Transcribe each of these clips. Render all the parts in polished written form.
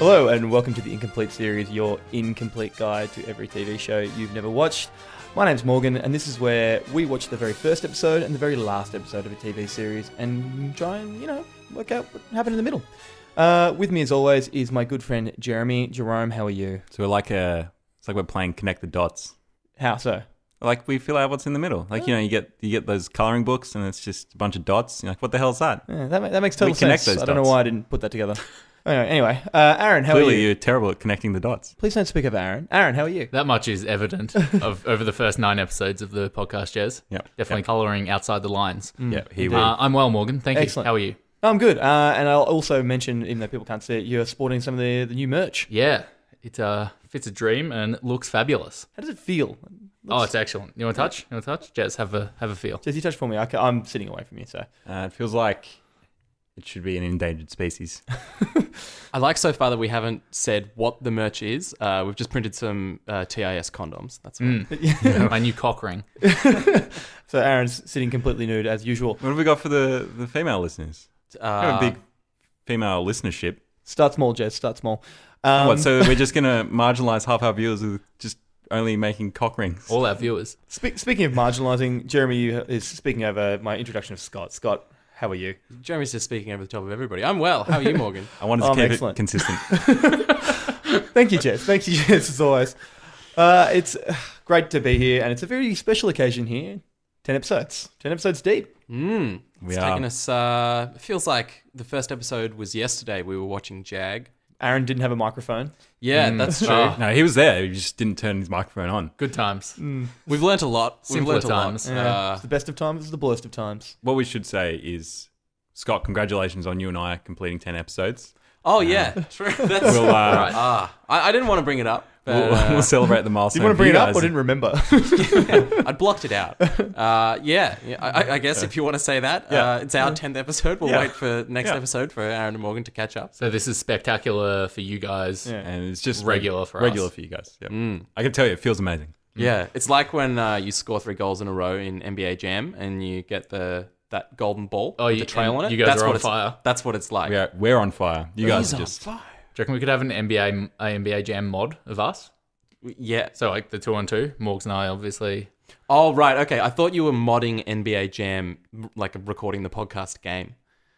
Hello and welcome to the Incomplete series, your incomplete guide to every TV show you've never watched. My name's Morgan, and this is where we watch the very first episode and the very last episode of a TV series and try and, work out what happened in the middle. With me, as always, is my good friend Jeremy. Jerome, how are you? So it's like we're playing Connect the Dots. How so? Like we fill out what's in the middle. Like, you get those colouring books and it's just a bunch of dots. You're like, what the hell is that? Yeah, that makes total connect sense. those I don't know dots. why I didn't put that together. Anyway, Aaron, how are Clearly, you? you're terrible at connecting the dots. Please don't speak of Aaron. Aaron, how are you? That much is evident over the first 9 episodes of the podcast, Jez. Yep. Definitely colouring outside the lines. Yeah, he I'm well, Morgan. Thank Excellent. you. How are you? I'm good. And I'll also mention, even though people can't see it, you're sporting some of the new merch. Yeah, it fits a dream and it looks fabulous. How does it feel? Oh, it's excellent. You want to touch? Jez, have a feel. Jez, you touch for me. I'm sitting away from you, so. It feels like it should be an endangered species. I like so far that we haven't said what the merch is. We've just printed some TIS condoms. That's all. My new cock ring. So Aaron's sitting completely nude as usual. What have we got for the female listeners? We have a big female listenership. Start small, Jez. Start small. So we're just going to marginalise half our viewers with just only making cock rings? All our viewers. Speaking of marginalising, Jeremy is speaking over my introduction of Scott. Scott, how are you? Jeremy's just speaking over the top of everybody. I'm well. How are you, Morgan? I wanted to keep excellent. it consistent. Thank you, Jez. Thank you, Jez, as always. It's great to be here, and it's a very special occasion here. 10 episodes. 10 episodes deep. It's taken us... it feels like the first episode was yesterday. We were watching Jag. Aaron didn't have a microphone. Yeah, that's true. No, he was there. He just didn't turn his microphone on. Good times. We've learnt a lot. Simpler times. Yeah. It's the best of times. It's the worst of times. What we should say is, Scott, congratulations on you and I completing 10 episodes. Oh, yeah. True. That's We'll, I didn't want to bring it up. But, we'll celebrate the milestone. Did you want to bring it for up guys. or didn't remember? I'd blocked it out. I guess if you want to say that, it's our 10th episode. We'll wait for next episode for Aaron and Morgan to catch up. So this is spectacular for you guys. Yeah. And it's just Regular for us. Regular for you guys. Yep. I can tell you, it feels amazing. Yeah, it's like when you score 3 goals in a row in NBA Jam and you get that golden ball with the trail on it. You guys are on fire. That's what it's like. We're on fire. You guys are on just... fire. Do you reckon we could have an NBA Jam mod of us? Yeah. So like the 2-on-2, Morgs and I obviously. Oh, right. Okay. I thought you were modding NBA Jam, like recording the podcast game.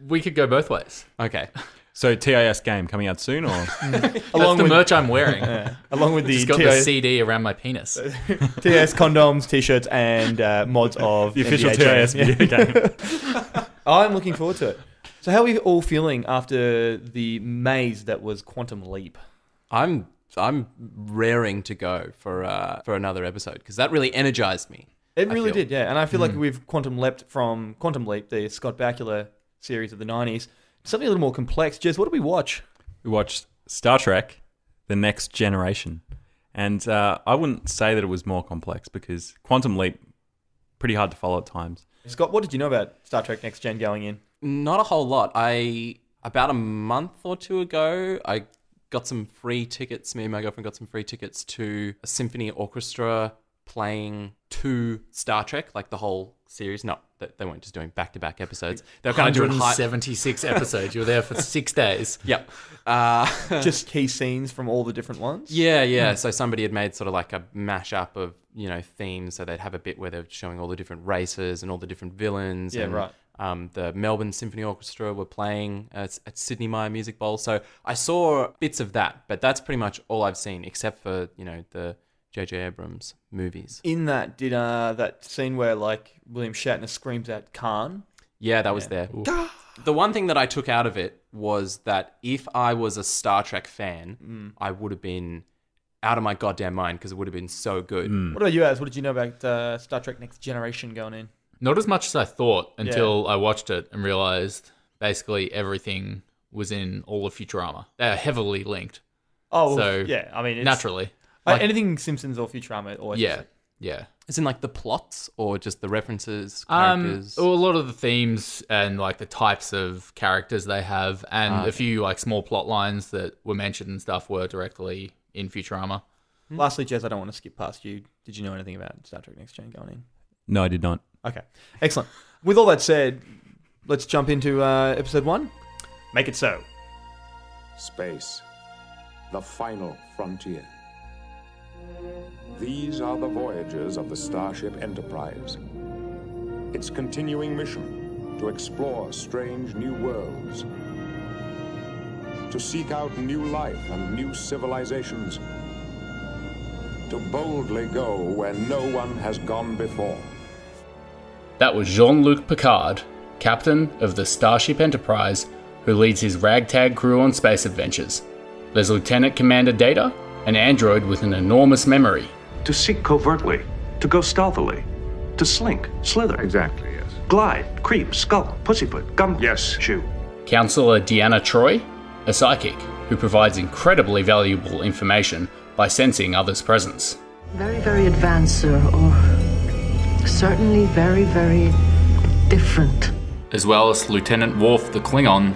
We could go both ways. Okay. So TIS game coming out soon, or That's the merch I'm wearing. Along with the Just got the CD around my penis. TS condoms, t-shirts, and mods of the official NBA TIS Jam. video game? I'm looking forward to it. So how are we all feeling after the maze that was Quantum Leap? I'm raring to go for another episode because that really energized me. It really did, yeah. And I feel like we've quantum leapt from Quantum Leap, the Scott Bakula series of the 90s, something a little more complex. Jez, what did we watch? We watched Star Trek: The Next Generation, and I wouldn't say that it was more complex because Quantum Leap pretty hard to follow at times. Scott, what did you know about Star Trek Next Gen going in? Not a whole lot. About a month or two ago, I got some free tickets. Me and my girlfriend got some free tickets to a symphony orchestra playing 2 Star Trek, like the whole series. No, they weren't just doing back-to-back episodes. They were kind of doing 176 episodes. You were there for 6 days. Yep. Just key scenes from all the different ones? Yeah. So somebody had made sort of like a mashup of, themes. So they'd have a bit where they're showing all the different races and all the different villains. Yeah, and, right. The Melbourne Symphony Orchestra were playing at Sydney Myer Music Bowl. So I saw bits of that, but that's pretty much all I've seen, except for, the J.J. Abrams movies. In that, did that scene where, like, William Shatner screams at Khan? Yeah, that was there. The one thing that I took out of it was that if I was a Star Trek fan, I would have been out of my goddamn mind because it would have been so good. What about you, Az? What did you know about Star Trek Next Generation going in? Not as much as I thought until I watched it and realized basically everything was in all of Futurama. They are heavily linked. Oh, so yeah. I mean, it's, naturally. anything Simpsons or Futurama always. Yeah. As in like the plots or just the references, characters? A lot of the themes and like the types of characters they have and a few like small plot lines that were mentioned and stuff were directly in Futurama. Lastly, Jez, I don't want to skip past you. Did you know anything about Star Trek Next Gen going in? No, I did not. Okay, excellent. With all that said, let's jump into episode 1. Make it so. Space. the final frontier. These are the voyages of the Starship Enterprise. Its continuing mission to explore strange new worlds, to seek out new life and new civilizations, to boldly go where no one has gone before. That was Jean-Luc Picard, captain of the Starship Enterprise, who leads his ragtag crew on space adventures. There's Lieutenant Commander Data, an android with an enormous memory. To seek covertly, to go stealthily, to slink, slither. Exactly, yes. Glide, creep, skulk, pussyfoot, gum, Yes. shoe. Counselor Deanna Troi, a psychic who provides incredibly valuable information by sensing others' presence. Very, very advanced, sir, or certainly very, very different. As well as Lieutenant Worf the Klingon,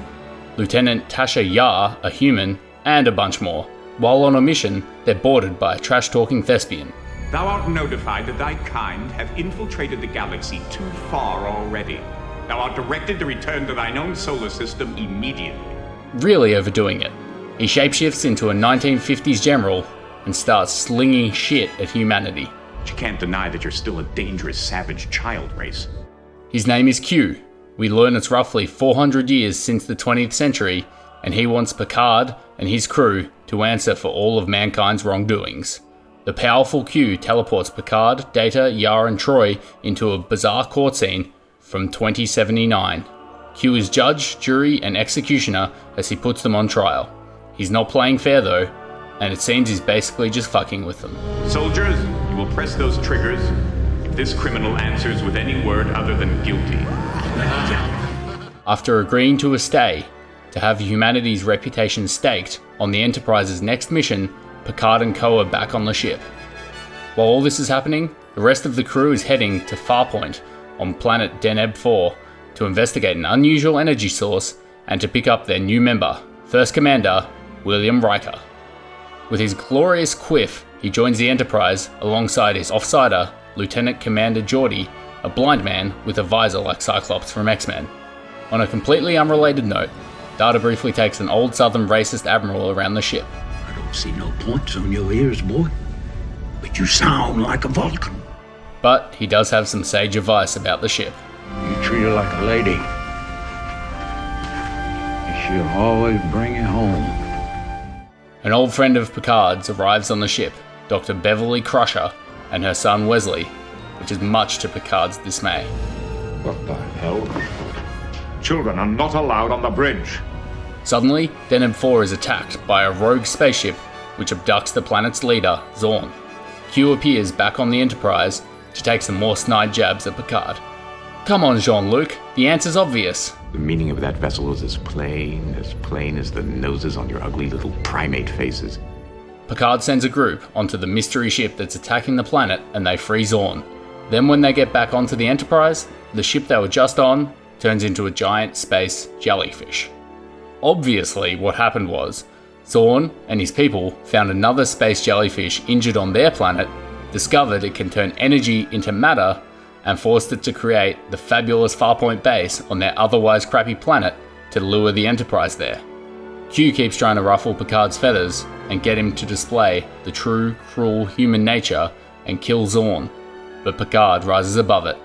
Lieutenant Tasha Yar, a human, and a bunch more. While on a mission, they're boarded by a trash-talking thespian. Thou art notified that thy kind have infiltrated the galaxy too far already. Thou art directed to return to thine own solar system immediately. Really overdoing it. He shapeshifts into a 1950s general and starts slinging shit at humanity. But you can't deny that you're still a dangerous, savage child race. His name is Q. We learn it's roughly 400 years since the 20th century, and he wants Picard and his crew to answer for all of mankind's wrongdoings. The powerful Q teleports Picard, Data, Yar, and Troi into a bizarre court scene from 2079. Q is judge, jury, and executioner as he puts them on trial. He's not playing fair though, and it seems he's basically just fucking with them. Soldiers, you will press those triggers if this criminal answers with any word other than guilty. After agreeing to a stay, to have humanity's reputation staked on the Enterprise's next mission, Picard and co are back on the ship. While all this is happening, the rest of the crew is heading to Farpoint on planet Deneb 4 to investigate an unusual energy source and to pick up their new member, First Commander William Riker. With his glorious quiff, he joins the Enterprise alongside his offsider, Lieutenant Commander Geordi, a blind man with a visor like Cyclops from X-Men. On a completely unrelated note, Data briefly takes an old southern racist admiral around the ship. I don't see no points on your ears, boy. But you sound like a Vulcan. But he does have some sage advice about the ship. You treat her like a lady, and she'll always bring you home. An old friend of Picard's arrives on the ship, Dr. Beverly Crusher, and her son Wesley, which is much to Picard's dismay. What the hell? Children are not allowed on the bridge. Suddenly, Deneb 4 is attacked by a rogue spaceship which abducts the planet's leader, Zorn. Q appears back on the Enterprise to take some more snide jabs at Picard. Come on, Jean-Luc, the answer's obvious. The meaning of that vessel is as plain as the noses on your ugly little primate faces. Picard sends a group onto the mystery ship that's attacking the planet and they free Zorn. Then when they get back onto the Enterprise, the ship they were just on turns into a giant space jellyfish. Obviously, what happened was, Zorn and his people found another space jellyfish injured on their planet, discovered it can turn energy into matter, and forced it to create the fabulous Farpoint base on their otherwise crappy planet to lure the Enterprise there. Q keeps trying to ruffle Picard's feathers and get him to display the true, cruel human nature and kill Zorn, but Picard rises above it.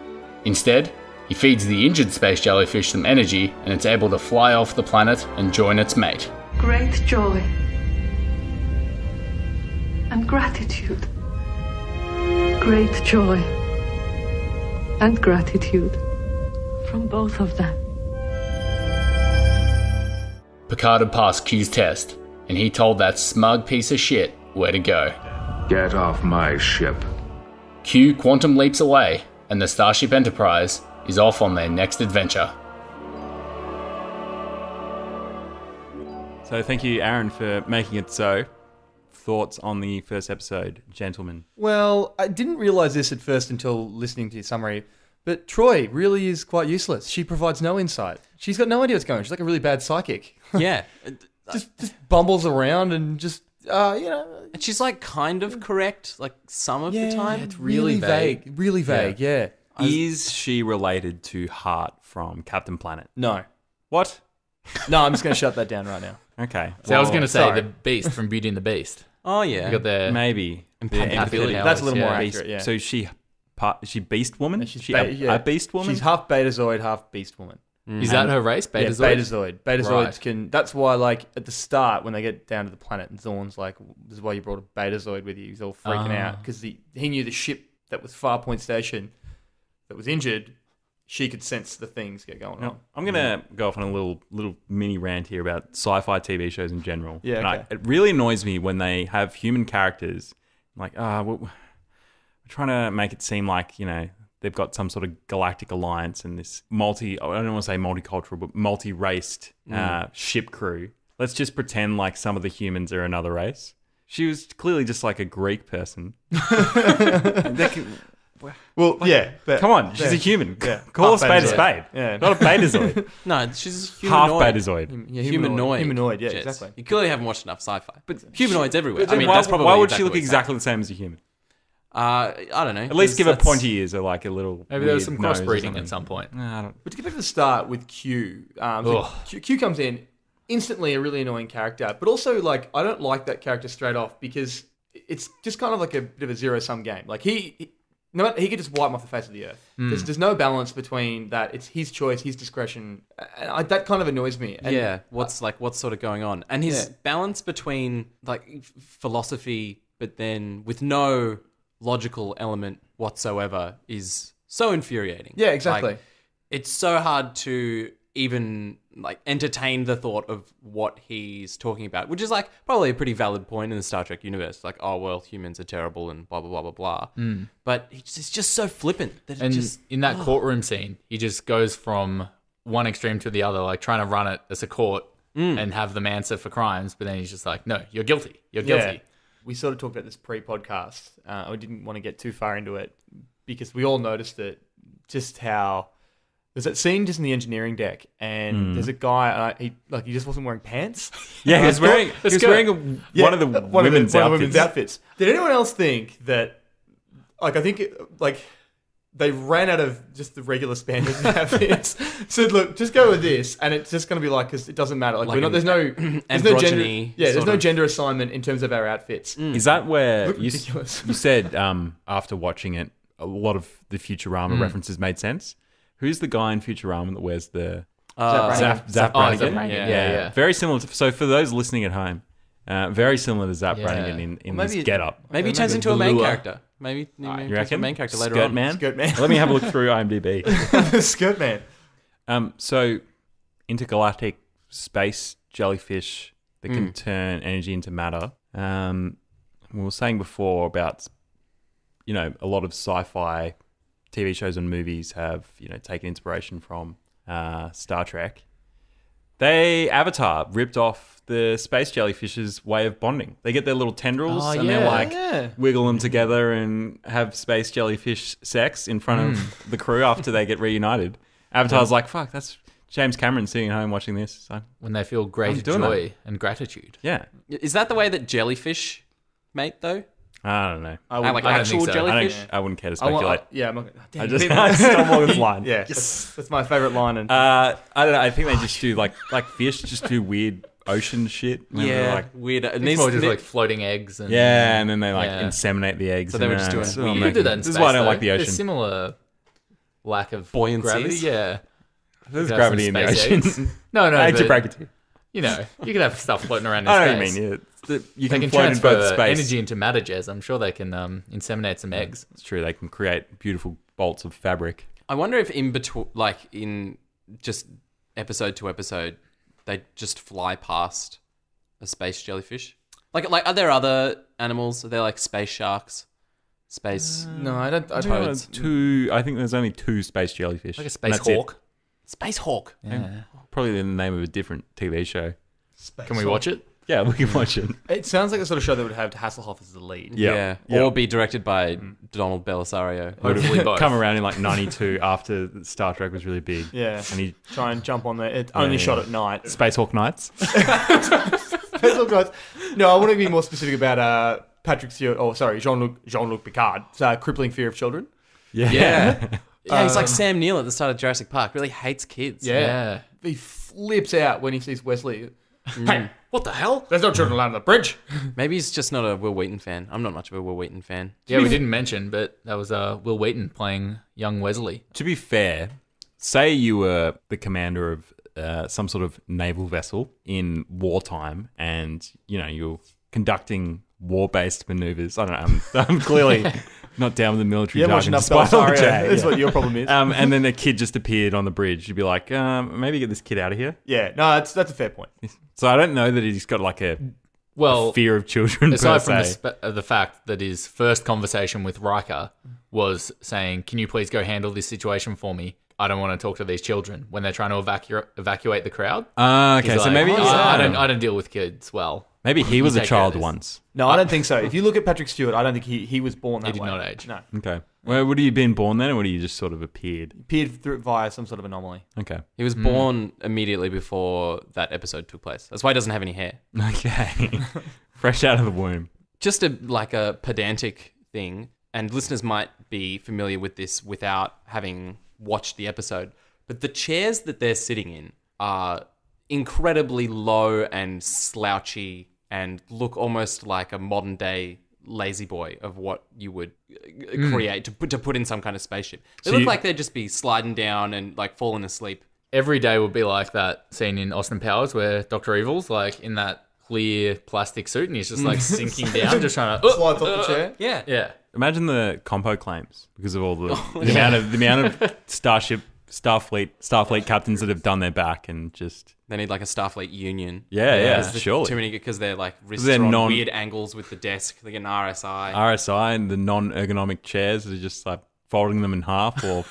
Instead, he feeds the injured space jellyfish some energy and it's able to fly off the planet and join its mate. Great joy and gratitude. Great joy and gratitude from both of them. Picard had passed Q's test, and he told that smug piece of shit where to go. Get off my ship. Q quantum leaps away, and the Starship Enterprise is off on their next adventure. So thank you, Aaron, for making it so. Thoughts on the first episode, gentlemen? Well, I didn't realise this at first until listening to your summary, but Troi really is quite useless. She provides no insight. She's got no idea what's going on. She's like a really bad psychic. Yeah. just bumbles around and just, And she's like kind of correct, like some of the time. It's really vague. Really vague, yeah. Is she related to Hart from Captain Planet? No. What? No, I'm just going to shut that down right now. Okay. So I was going to say sorry. the Beast from Beauty and the Beast. Oh yeah. You got the Maybe. compatibility. That's a little more powers, accurate, yeah. So is she Beast Woman? She's She a Beast Woman? She's half Betazoid, half Beast Woman. Is that her race? Betazoid? Yeah, Betazoid. Betazoids Right. can... That's why, like, at the start, when they get down to the planet, and Zorn's like, this is why you brought a Betazoid with you. He's all freaking out. Because he knew the ship that was Farpoint Station that was injured, she could sense the things get going on. I'm going to go off on a little mini rant here about sci-fi TV shows in general. Yeah, And okay. it really annoys me when they have human characters, like, we're trying to make it seem like, they've got some sort of galactic alliance and this I don't want to say multicultural, but multi-raced ship crew. Let's just pretend like some of the humans are another race. She was clearly just like a Greek person. Well, yeah. But, Come on, she's a human. Yeah. Call a Half spade a Betazoid. spade. Yeah. Not a Betazoid. No, she's Half humanoid. Betazoid. Yeah, Humanoid. Yeah, Jez. exactly. You clearly haven't watched enough sci-fi. But humanoids everywhere. But I mean, why, that's probably why would she look what it's exactly the same as a human? I don't know. At least give her That's- pointy ears or like a little. Maybe there was weird some nose or crossbreeding something. at some point. No, I don't. But to get back to the start with Q, Q comes in, instantly a really annoying character, but also, like, I don't like that character straight off because it's just kind of like a bit of a zero-sum game. Like, he could just wipe him off the face of the earth. There's no balance between that. It's his choice, his discretion. And that kind of annoys me. And what's sort of going on? And his balance between, like, philosophy, but then with no logical element whatsoever is so infuriating. Yeah, exactly. Like, it's so hard to even, like, entertain the thought of what he's talking about, which is, like, probably a pretty valid point in the Star Trek universe. Like, oh, well, humans are terrible and blah, blah, blah, blah, blah. But it's just so flippant that And it just... in that courtroom scene, he just goes from one extreme to the other, like trying to run it as a court and have them answer for crimes. But then he's just like, no, you're guilty. You're guilty. Yeah. We sort of talked about this pre-podcast. I didn't want to get too far into it because we all noticed it, just how... There's that scene just in the engineering deck, and there's a guy, he just wasn't wearing pants. Yeah, he was wearing one of the women's outfits. Did anyone else think that, like, I think, they ran out of just the regular Spanish outfits. Said, look, just go with this, and it's just going to be like, because it doesn't matter. Like, there's no gender. Yeah, there's no gender assignment in terms of our outfits. Is that where Look you ridiculous. said after watching it, a lot of the Futurama references made sense? Who's the guy in Futurama that wears the Zap Brannigan? Yeah. Very similar. So for those listening at home, very similar to Zap Brannigan in this get-up. Maybe he turns into a main character. Maybe he turns into a reckon? main character later Skirt on. Man? Skirt Man. Let me have a look through IMDb. Skirt Man. So intergalactic space jellyfish that can turn energy into matter. We were saying before about, a lot of sci-fi TV shows and movies have, taken inspiration from Star Trek. Avatar ripped off the space jellyfish's way of bonding. They get their little tendrils and they wiggle them together and have space jellyfish sex in front of the crew after they get reunited. Avatar's like, fuck, that's James Cameron sitting at home watching this. So, When they feel great joy and gratitude. yeah. Is that the way that jellyfish mate, though? I don't know. Like I don't actual think so. jellyfish? I wouldn't care to speculate. I'm not I just stumbled on this line. Yeah, that's my favourite line. And I don't know. I think they just do like fish just do weird ocean shit. Remember, Yeah, like, weird. And It's more just like floating eggs. And, and then they inseminate the eggs. So they were just doing You weird. can do that in This space, is why I don't though. like the There's ocean. similar lack of Buoyancies? gravity. Yeah. There's Have gravity some in the space ocean. eggs. No, I hate to but, break it to you. you can have stuff floating around in I know what space. you mean. Yeah. You They can can float in transfer both space. energy into matter, Jez. I'm sure they can inseminate some eggs. It's true. They can create beautiful bolts of fabric. I wonder if in between, like in just episode to episode, they just fly past a space jellyfish. Like, are there other animals? Are there like space sharks? Space? no, I don't. Toads. I think there's only 2 space jellyfish. Like a And space that's it. hawk. Space hawk. Yeah. Probably the name of a different TV show. Can we watch it? Yeah, we can watch it. It sounds like the sort of show that would have Hasselhoff as the lead. Yeah. Or be directed by Donald Belisario. Hopefully both. Come around in like 92 after Star Trek was really big. Yeah. And he Try and jump on there. It's only shot at night. Space Hawk Nights. No, I want to be more specific about Patrick Stewart. Oh, sorry, Jean-Luc Picard's crippling fear of children. Yeah. Yeah, he's like Sam Neill at the start of Jurassic Park. Really hates kids. Yeah. He flips out when he sees Wesley. Hey, what the hell? There's no children allowed on the bridge. Maybe he's just not a Will Wheaton fan. I'm not much of a Will Wheaton fan. Yeah, we didn't mention, but that was Will Wheaton playing young Wesley. To be fair, say you were the commander of some sort of naval vessel in wartime, and you're conducting war-based maneuvers. I don't know. I'm clearly not down with the military jargon. Despite all the That's what your problem is. And then a kid just appeared on the bridge. You'd be like, maybe get this kid out of here. Yeah, no, that's a fair point. So I don't know that he's got like a fear of children. Aside per from the fact that his first conversation with Riker was saying, "Can you please go handle this situation for me? I don't want to talk to these children," when they're trying to evacuate the crowd. Okay, so maybe I don't deal with kids well. Maybe he was a child once. No, I don't think so. If you look at Patrick Stewart, I don't think he was born that way. He did not age. No. Okay. Well, would he have been born then, or would he just sort of appeared? Appeared via some sort of anomaly. Okay. He was born immediately before that episode took place. That's why he doesn't have any hair. Okay. Fresh out of the womb. Just a pedantic thing, and listeners might be familiar with this without having watched the episode, but the chairs that they're sitting in are incredibly low and slouchy and look almost like a modern day lazy boy of what you would create to put in some kind of spaceship. They look like they'd just be sliding down and like falling asleep. Every day would be like that scene in Austin Powers where Dr. Evil's like in that clear plastic suit and he's just like sinking down, just trying to slides off the chair. Yeah. Yeah. Imagine the compo claims because of all the amount of Starfleet captains that have done their back and just they need like a Starfleet union. Yeah, surely. Too many because they're like wrists are on weird angles with the desk. They get an RSI and the non-ergonomic chairs are just like folding them in half or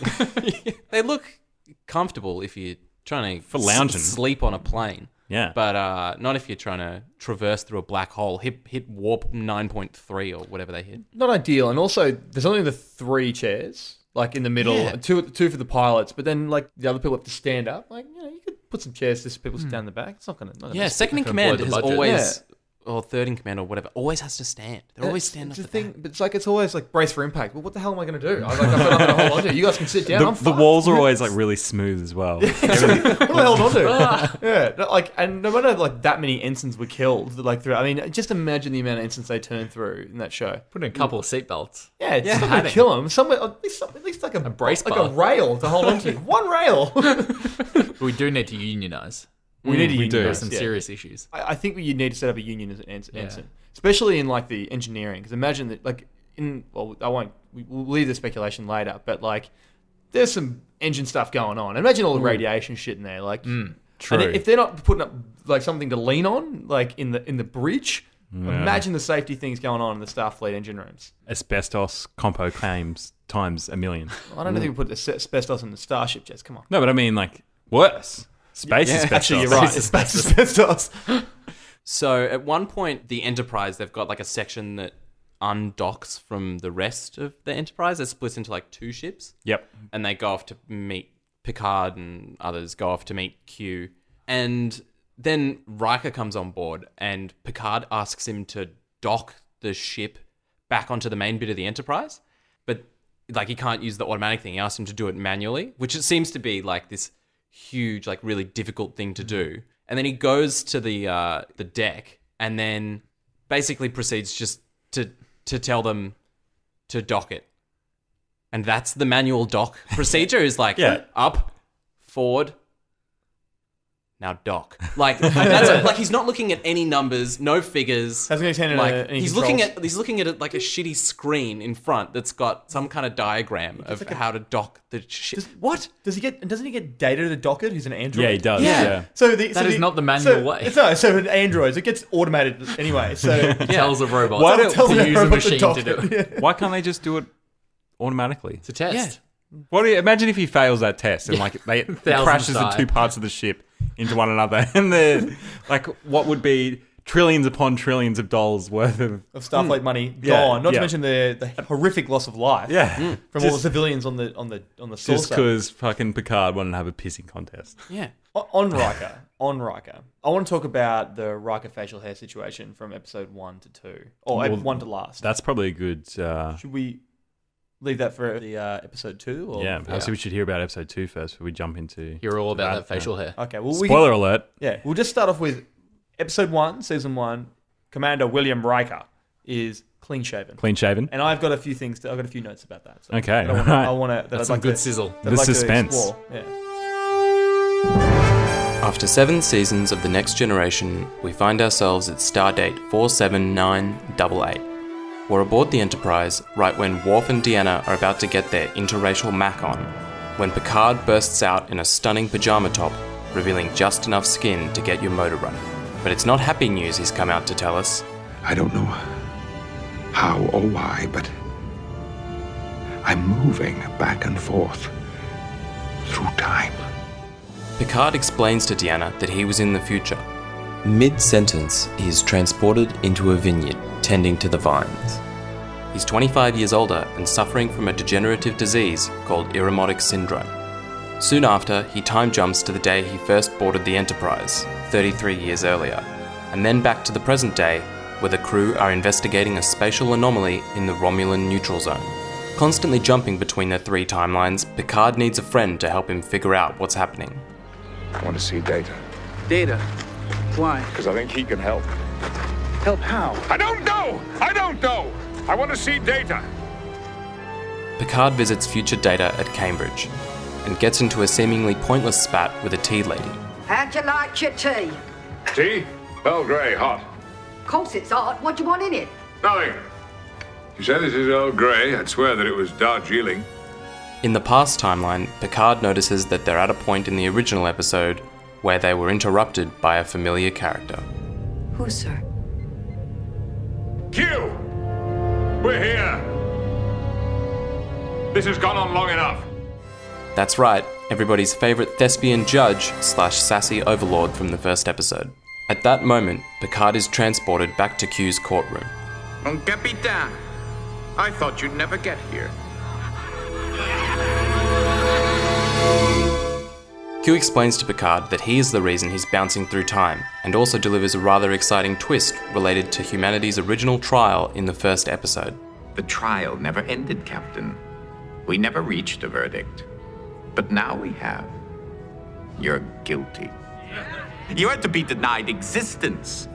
they look comfortable if you're trying to for lounging sleep on a plane. Yeah, but not if you're trying to traverse through a black hole, hit warp 9.3 or whatever they hit. Not ideal, and also there's only the 3 chairs like in the middle, two for the pilots, but then like the other people have to stand up. Like you could put some chairs so people sit down the back. It's not gonna. Second in command is always. Or third in command or whatever, always has to stand. They're always standing up the thing, but it's always like brace for impact. Well, what the hell am I going to do? I've got nothing to hold on to. You guys can sit down. The walls are always like really smooth as well. What do I hold on to? Yeah, like, and no matter like that many ensigns were killed, like through. I mean, just imagine the amount of ensigns they turned through in that show. Put in a couple of seatbelts. Yeah, it's not going to kill them. Somewhere, at least like a brace like bar. a rail to hold on to. One rail. We do need to unionize. We need to unionize. There are some serious issues. I think you need to set up a union as an ensign, especially in like the engineering. Because imagine that, like we'll leave the speculation later, but like there's some engine stuff going on. Imagine all the radiation shit in there. Like, true. And if they're not putting up like something to lean on, like in the bridge, imagine the safety things going on in the Starfleet engine rooms. Asbestos compo claims times a million. I don't think we put asbestos in the Starship jets. Come on. No, but I mean like worse. Space asbestos. Actually, you're right. Space asbestos. So at one point, the Enterprise, they've got like a section that undocks from the rest of the Enterprise. It splits into like 2 ships. Yep. And they go off to meet Picard and others go off to meet Q. And then Riker comes on board and Picard asks him to dock the ship back onto the main bit of the Enterprise. But like he can't use the automatic thing. He asks him to do it manually, which it seems to be like this huge, like really difficult thing to do. And then he goes to the deck and then basically proceeds just to tell them to dock it. And that's the manual dock procedure is like up, forward, now dock. Like that's like he's not looking at any numbers, no figures. Hasn't he any he's looking at it like a shitty screen in front that's got some kind of diagram of how to dock the ship. What doesn't he get data to dock it? He's an android. Yeah, he does. Yeah. So that is not the manual way. So an android, it gets automated anyway. So it tells a robot to use a machine to do it. Yeah. Why can't they just do it automatically? It's a test. What do you imagine if he fails that test and like it crashes the 2 parts of the ship into one another and they're like what would be trillions upon trillions of dollars worth of Starfleet money gone. Not to mention the horrific loss of life. From all the civilians on the saucer. Just because fucking Picard wanted to have a pissing contest. Yeah. On Riker, I want to talk about the Riker facial hair situation from episode 1 to 2, or 1 to last. That's probably a good. Should we leave that for the episode 2? Or? Yeah, perhaps we should hear about episode 2 first before we jump into... Hear all about that facial hair. Okay, well... Spoiler alert. Yeah, we'll just start off with Episode 1, Season 1, Commander William Riker is clean shaven. Clean shaven. And I've got a few things. I've got a few notes about that. So Okay, that I want to. That's some good sizzle. The suspense. Yeah. After 7 seasons of The Next Generation, we find ourselves at Stardate 47988. We're aboard the Enterprise right when Worf and Deanna are about to get their interracial mac on, when Picard bursts out in a stunning pajama top, revealing just enough skin to get your motor running. But it's not happy news he's come out to tell us. I don't know how or why, but I'm moving back and forth through time. Picard explains to Deanna that he was in the future. Mid-sentence, he is transported into a vineyard, tending to the vines. He's 25 years older and suffering from a degenerative disease called Irremotic Syndrome. Soon after, he time jumps to the day he first boarded the Enterprise, 33 years earlier, and then back to the present day, where the crew are investigating a spatial anomaly in the Romulan neutral zone. Constantly jumping between the 3 timelines, Picard needs a friend to help him figure out what's happening. I want to see Data. Data? Why? Because I think he can help. Help how? I don't know! I want to see Data. Picard visits future Data at Cambridge and gets into a seemingly pointless spat with a tea lady. How'd you like your tea? Tea? Earl Grey, hot. Of course it's hot. What do you want in it? Nothing. You said this is Earl Grey. I'd swear that it was Darjeeling. In the past timeline, Picard notices that they're at a point in the original episode where they were interrupted by a familiar character. Who, sir? Q! We're here! This has gone on long enough. That's right, everybody's favourite thespian judge / sassy overlord from the first episode. At that moment, Picard is transported back to Q's courtroom. Mon Capitaine, I thought you'd never get here. Q explains to Picard that he is the reason he's bouncing through time, and also delivers a rather exciting twist related to humanity's original trial in the first episode. The trial never ended, Captain. We never reached a verdict. But now we have. You're guilty. You are to be denied existence.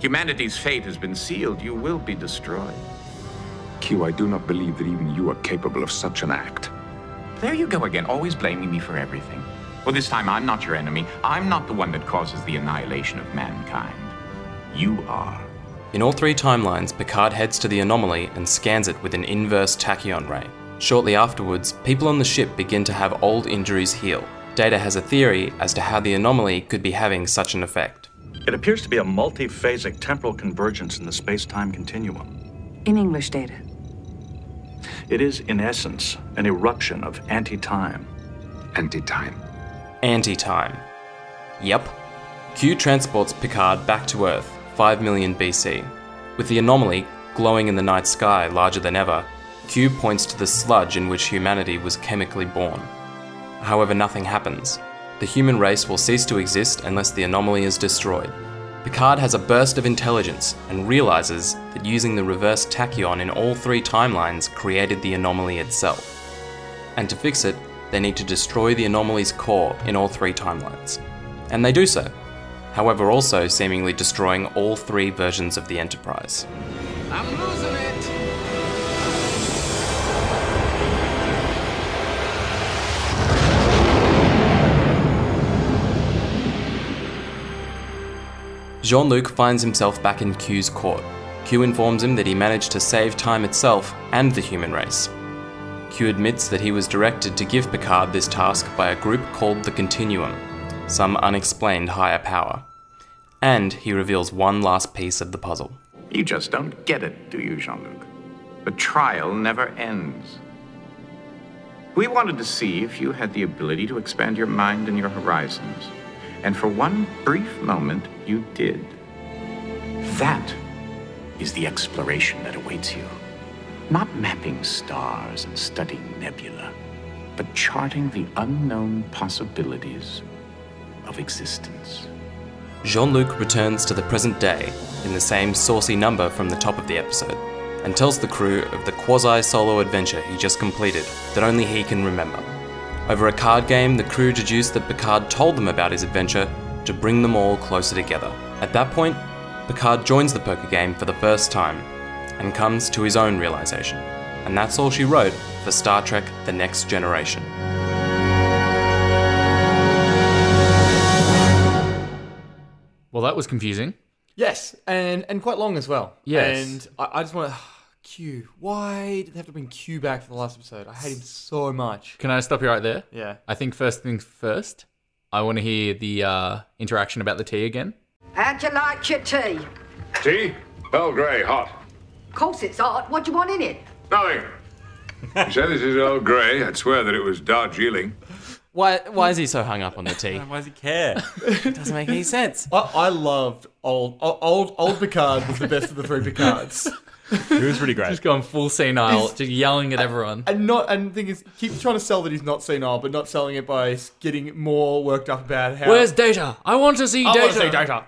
Humanity's fate has been sealed. You will be destroyed. Q, I do not believe that even you are capable of such an act. There you go again, always blaming me for everything. Well, this time I'm not your enemy. I'm not the one that causes the annihilation of mankind. You are. In all 3 timelines, Picard heads to the anomaly and scans it with an inverse tachyon ray. Shortly afterwards, people on the ship begin to have old injuries heal. Data has a theory as to how the anomaly could be having such an effect. It appears to be a multi-phasic temporal convergence in the space-time continuum. In English, Data. It is, in essence, an eruption of anti-time. Anti-time. Anti-time. Yep. Q transports Picard back to Earth, 5 million BC. With the anomaly glowing in the night sky larger than ever, Q points to the sludge in which humanity was chemically born. However, nothing happens. The human race will cease to exist unless the anomaly is destroyed. Picard has a burst of intelligence and realizes that using the reverse tachyon in all 3 timelines created the anomaly itself. And to fix it, they need to destroy the anomaly's core in all 3 timelines. And they do so, however also seemingly destroying all 3 versions of the Enterprise. I'm losing it! Jean-Luc finds himself back in Q's court. Q informs him that he managed to save time itself and the human race. Q admits that he was directed to give Picard this task by a group called the Continuum, some unexplained higher power. And he reveals one last piece of the puzzle. You just don't get it, do you, Jean-Luc? The trial never ends. We wanted to see if you had the ability to expand your mind and your horizons. And for one brief moment, you did. That is the exploration that awaits you. Not mapping stars and studying nebula, but charting the unknown possibilities of existence. Jean-Luc returns to the present day in the same saucy number from the top of the episode, and tells the crew of the quasi-solo adventure he just completed that only he can remember. Over a card game, the crew deduced that Picard told them about his adventure to bring them all closer together. At that point, Picard joins the poker game for the first time and comes to his own realization. And that's all she wrote for Star Trek The Next Generation. Well, that was confusing. Yes, and quite long as well. Yes. And I just want to... Q. Why did they have to bring Q back for the last episode? I hate him so much. Can I stop you right there? Yeah. I think first things first, I want to hear the interaction about the tea again. How'd you like your tea? Tea? Earl Grey, hot. Of course it's hot. What do you want in it? Nothing. You said this is Earl Grey. I'd swear that it was Darjeeling. Why is he so hung up on the tea? Why does he care? It doesn't make any sense. I loved old Picard was the best of the three Picards. It was pretty great. Just going full senile, just yelling at everyone. And the thing is, keeps trying to sell that he's not senile, but not selling it by getting more worked up about how... Where's Data? I want to see Data. I want to see Data.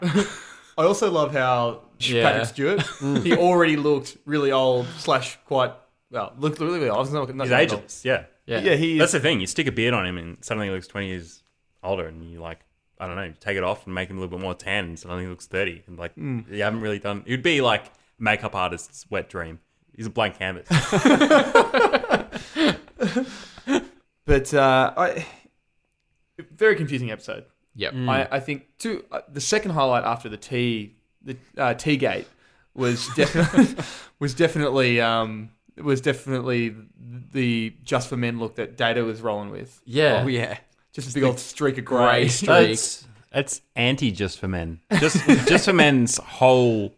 I also love how Patrick Stewart, he already looked really old / quite... Well, looked really old. He's ageless, yeah. Yeah, he is. That's the thing. You stick a beard on him and suddenly he looks 20 years older and you like, I don't know, take it off and make him a little bit more tan and suddenly he looks 30. And like, you haven't really done... It would be like makeup artist's wet dream. He's a blank canvas. But very confusing episode. Yep. I think the second highlight after the tea gate was definitely the Just for Men look that Data was rolling with. Yeah. Oh, yeah. Just a big old streak of grey. That's anti Just for Men. Just for Men's whole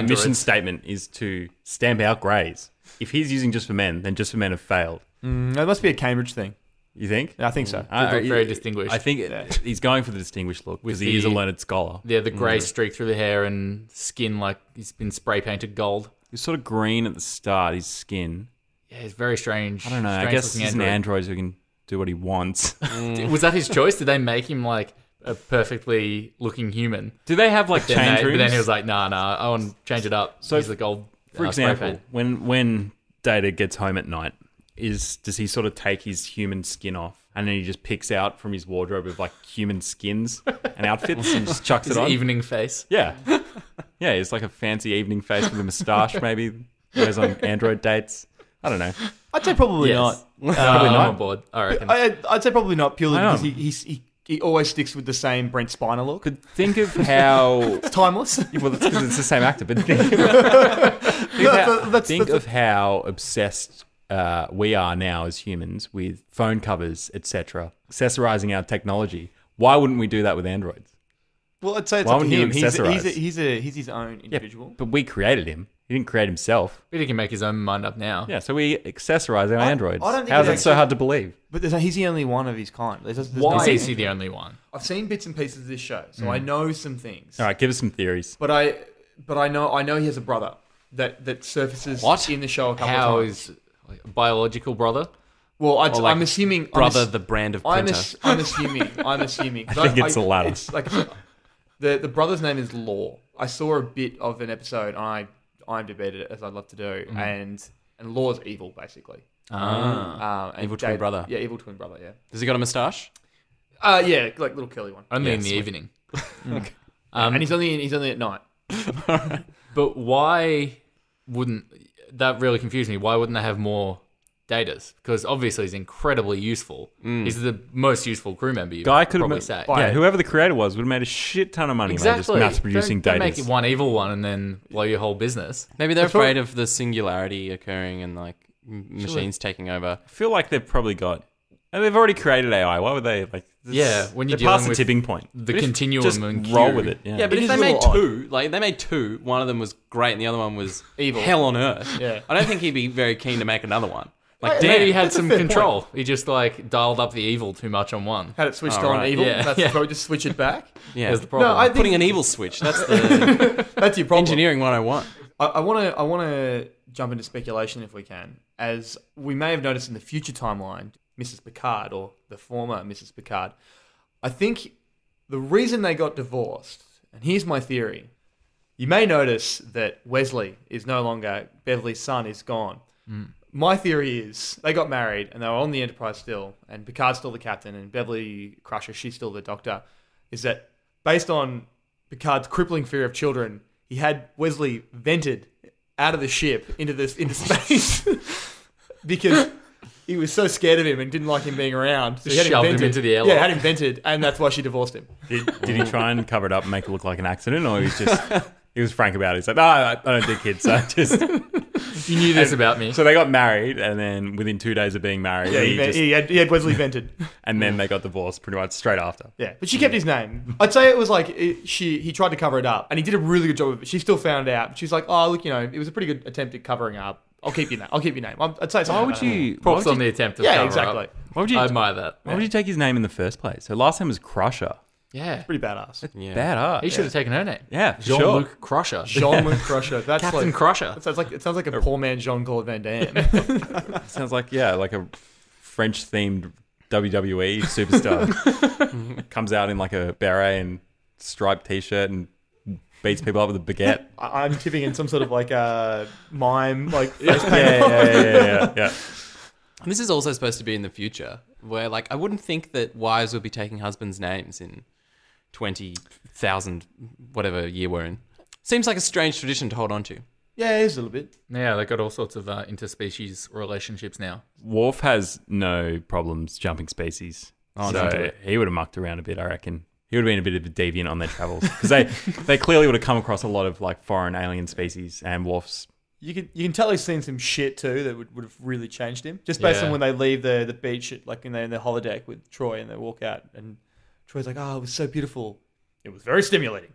mission statement is to stamp out greys. If he's using Just for Men, then Just for Men have failed. That must be a Cambridge thing. You think? I think so. Very distinguished. I think he's going for the distinguished look because he is a learned scholar. Yeah, the grey streak through the hair and skin like he's been spray painted gold. He's sort of green at the start, his skin. Yeah, it's very strange. I don't know. I guess he's an android who can do what he wants. Was that his choice? Did they make him like a perfectly looking human? Do they have like change rooms? But then he was like, nah, I want to change it up. So use the gold. For example, when Data gets home at night, does he sort of take his human skin off and then he just picks out from his wardrobe of like human skins and outfits and just chucks it on? Evening face. Yeah. Yeah, it's like a fancy evening face with a moustache maybe. Goes on android dates. I don't know. I'd say probably not. Probably not. I'm on board, I reckon. I'd say probably not purely because he always sticks with the same Brent Spiner look. But think of how... It's timeless. Well, that's because it's the same actor. But think of how obsessed we are now as humans with phone covers, etc., accessorizing our technology. Why wouldn't we do that with androids? Well, I'd say it's up to him. He's his own individual. Yeah, but we created him. He didn't create himself. But he can make his own mind up now. Yeah, so we accessorize our androids. I don't think How is that so hard to believe? But he's the only one of his kind. Why is he the only one? I've seen bits and pieces of this show, so I know some things. All right, give us some theories. But I know he has a brother that surfaces in the show a couple of times. How is a biological brother? Well, I'm assuming brother, the brand of printer. I'm assuming. I think it's the latter. It's like the brother's name is Law. I saw a bit of an episode, and I IMDb'd it as I'd love to do, and Law's evil basically. Evil twin brother. Yeah, evil twin brother. Yeah. Does he got a moustache? Yeah, like little curly one. Only in the evening. Okay. And he's only at night. But why wouldn't that really confuse me? Why wouldn't they have more Datas? Because obviously he's incredibly useful. He's the most useful crew member. Guy could probably have say. Yeah, whoever the creator was would have made a shit ton of money. Exactly. Just mass producing Don't Datas. make it one evil one and then blow your whole business. Maybe they're afraid of the singularity occurring and like machines taking over. I feel like they've probably got. And they've already created AI. Why would they like? When you're they're past dealing the with tipping point. the continuum just and roll Q. with it. Yeah, but if they made two, one of them was great and the other one was evil, hell on earth. Yeah, I don't think he'd be very keen to make another one. Like, maybe he had some control. He just like dialed up the evil too much on one. Had it switched on evil. Yeah. That's the problem. Just switch it back. Yeah, that's the problem. No, I think putting an evil switch. That's the that's your problem. Engineering 101. I want to jump into speculation if we can, as we may have noticed in the future timeline, Mrs. Picard or the former Mrs. Picard. I think the reason they got divorced, and here's my theory. You may notice that Wesley is no longer, Beverly's son is gone. My theory is they got married and they were on the Enterprise still, and Picard's still the captain, and Beverly Crusher, she's still the doctor. Is that based on Picard's crippling fear of children, he had Wesley vented out of the ship into space because he was so scared of him and didn't like him being around. So he had shoved him vented. into the airlock. Yeah, had him vented, and that's why she divorced him. Did he try and cover it up and make it look like an accident, or he was frank about it? He's like, no, I don't do kids. So just you knew this about me. So they got married, and then within 2 days of being married, he had Wesley vented, and then they got divorced pretty much straight after. Yeah, but she kept his name. I'd say it was like he tried to cover it up, and he did a really good job of it. She still found out. She's like, oh look, it was a pretty good attempt at covering up. I'll keep your name. I'd say something. Why would you? Props on the attempt to cover exactly. up. Why would you? I admire that. Why would you take his name in the first place? So last name was Crusher. Yeah, pretty badass. Badass. He should have taken her name. Yeah, for Jean-Luc Crusher. Jean-Luc Crusher. That's Captain Crusher. It sounds like a poor man Jean-Claude Van Damme. Sounds like like a French themed WWE superstar. Comes out in like a beret and striped t-shirt and beats people up with a baguette. I'm tipping in some sort of like a mime, like face paint. Yeah. And this is also supposed to be in the future, where like I wouldn't think that wives would be taking husbands' names in 20,000 whatever year we're in. Seems like a strange tradition to hold on to. Yeah, it is a little bit. Yeah, they've got all sorts of interspecies relationships now. Worf has no problems jumping species. So he would have mucked around a bit, I reckon. He would have been a bit of a deviant on their travels. Because they clearly would have come across a lot of like foreign alien species, and Worf's... You can tell he's seen some shit too that would have really changed him. Just based on when they leave the beach at, like in the holodeck with Troy, and they walk out and Troy's like, oh, it was so beautiful. It was very stimulating.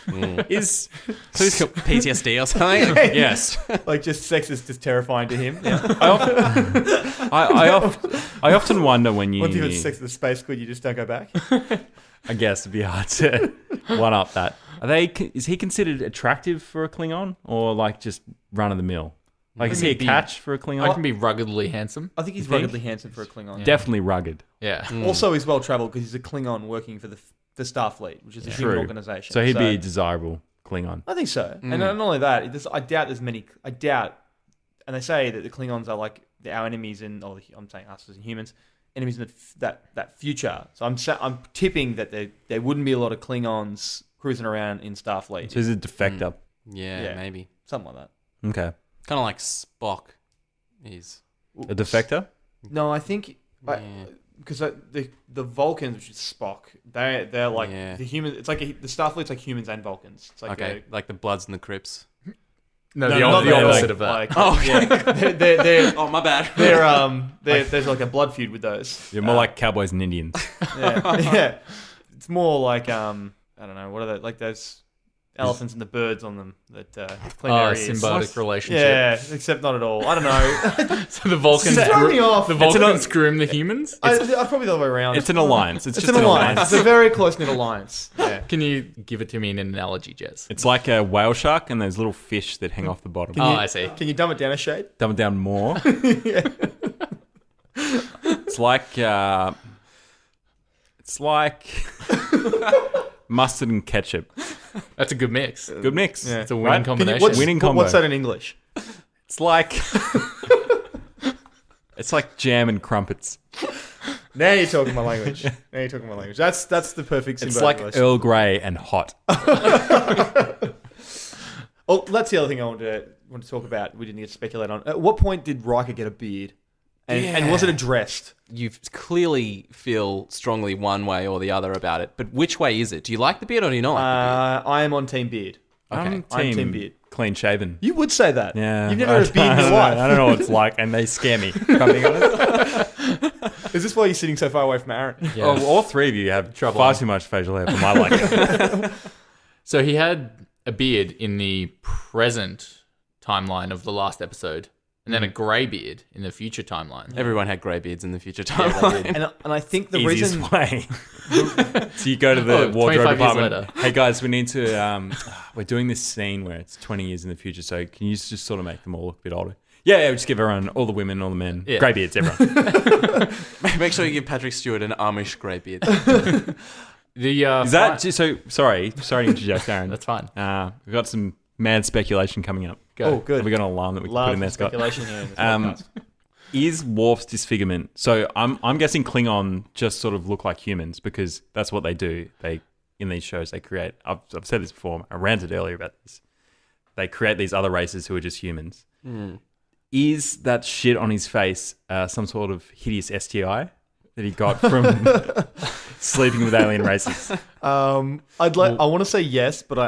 So he's got PTSD or something? Yes. Like just sex is just terrifying to him. Yeah. I often wonder when you... Once you've had sex with the space squid, you just don't go back. I guess it'd be hard to one up that. Is he considered attractive for a Klingon, or like just run of the mill? Like, is he a catch for a Klingon? I can be ruggedly handsome. I think he's ruggedly handsome for a Klingon. Yeah. Definitely rugged. Yeah. Also, he's well travelled because he's a Klingon working for the Starfleet, which is a human organisation. So he'd be a desirable Klingon. I think so. And not only that, I doubt there's many. And they say that the Klingons are like our enemies I'm saying us as humans. Enemies in that future. So I'm tipping that there wouldn't be a lot of Klingons cruising around in Starfleet. So he's a defector. Yeah, maybe. Something like that. Okay. Kind of like Spock is. A defector? No, I think... Because the Vulcans, which is Spock, they're like the humans. It's like the Starfleet's like humans and Vulcans. It's like like the Bloods and the Crips. No, the opposite of that. Like, they're oh, my bad. There's like a blood feud with those. You're more like cowboys and Indians. Yeah. It's more like I don't know, what are they, like those elephants and the birds on them that clean their ears. Symbiotic relationship. Yeah, except not at all. I don't know. So the Vulcans groom the humans? Probably the other way around. It's an alliance. It's just an alliance. It's a very close-knit alliance. Yeah. Can you give it to me in an analogy, Jez? It's like a whale shark and those little fish that hang off the bottom. I see. Can you dumb it down a shade? Dumb it down more. Yeah. It's like mustard and ketchup. That's a good mix. Good mix. Yeah. It's a winning combination. Winning combo. What's that in English? It's like jam and crumpets. Now you're talking my language. That's the perfect symbiotic It's like relationship. Earl Grey and hot. Oh, that's the other thing I want to talk about. We didn't get to speculate on. At what point did Riker get a beard? And was it addressed? You clearly feel strongly one way or the other about it. But which way is it? Do you like the beard or do you not like the beard? I am on Team Beard. Okay. I'm Team Beard. Clean shaven. You would say that. Yeah. You've never had a beard in your life. I don't know what it's like, and they scare me, if I'm being honest. Is this why you're sitting so far away from Aaron? Yeah. Oh, all three of you have far too much facial hair for my liking. So he had a beard in the present timeline of the last episode, and then a grey beard in the future timeline. Everyone had grey beards in the future timeline. And I think the easiest reason... way. So you go to the wardrobe department. Hey guys, we need to... we're doing this scene where it's 20 years in the future, so can you just sort of make them all look a bit older? Yeah, we'll just give everyone, all the women, all the men, grey beards, everyone. Make sure you give Patrick Stewart an Amish grey beard. Sorry to interject, Aaron. That's fine. We've got some mad speculation coming up. Go. Oh, good. Have we got an alarm that we can put in there, Scott? Speculation here in this podcast. Is Worf's disfigurement... So I'm guessing Klingon just sort of look like humans because that's what they do. They in these shows, they create. I've said this before. I ranted earlier about this. They create these other races who are just humans. Is that shit on his face some sort of hideous STI that he got from sleeping with alien races? I want to say yes, but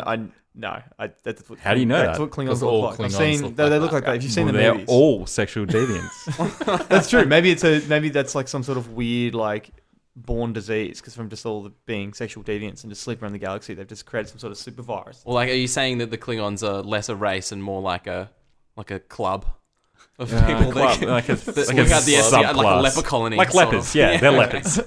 no. That's what, how do you know that's that? what Klingons look like. They look like that. If you've seen the they're movies, all sexual deviants. That's true. Maybe that's like some sort of weird like born disease because from just all the being sexual deviants and just sleeping around the galaxy, they've just created some sort of super virus. Well, like, are you saying that the Klingons are less a race and more like a club of people club, that like a look at the STI, like a leper colony, like lepers? Yeah, they're lepers.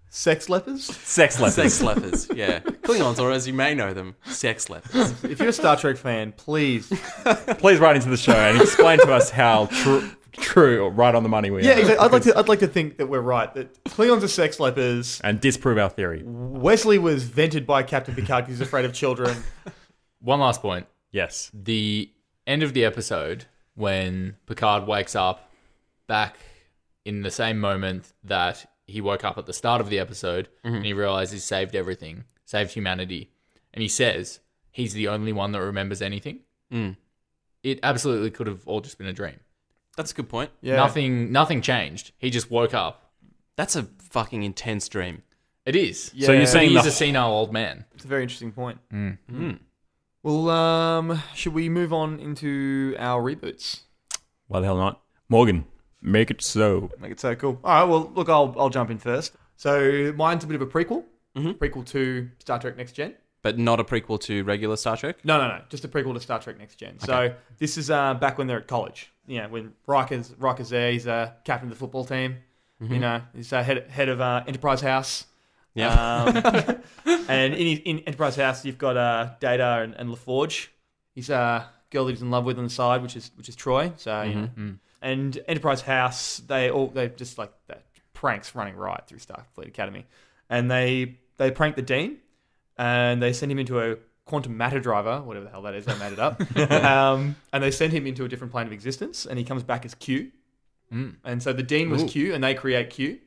Sex lepers? Sex lepers. Sex lepers, yeah. Klingons, or as you may know them, sex lepers. If you're a Star Trek fan, please write into the show and explain to us how true or right on the money we are. Yeah, exactly. I'd like to think that we're right, that Klingons are sex lepers. And disprove our theory. Wesley was vented by Captain Picard because he's afraid of children. One last point. Yes. The end of the episode, when Picard wakes up back in the same moment that he woke up at the start of the episode, and he realizes he's saved everything, saved humanity, and he says he's the only one that remembers anything. It absolutely could have all just been a dream. That's a good point. Yeah. Nothing changed. He just woke up. That's a fucking intense dream. It is. Yeah. So you're saying he's a senile old man. It's a very interesting point. Well, should we move on into our reboots? Why the hell not? Morgan, make it so. Make it so cool. All right, well, look, I'll jump in first. So mine's a bit of a prequel. Prequel to Star Trek Next Gen. But not a prequel to regular Star Trek? No. Just a prequel to Star Trek Next Gen. Okay. So this is back when they're at college. When Riker's there, he's captain of the football team. You know, he's head of Enterprise House. Yeah. And in Enterprise House, you've got Data and LaForge. He's a girl that he's in love with on the side, which is Troy. So you know, and Enterprise House, they just like that pranks running riot through Starfleet Academy, and they prank the dean, and they send him into a quantum matter driver, whatever the hell that is. They made it up, and they send him into a different plane of existence, and he comes back as Q. And so the dean was Q, and they create Q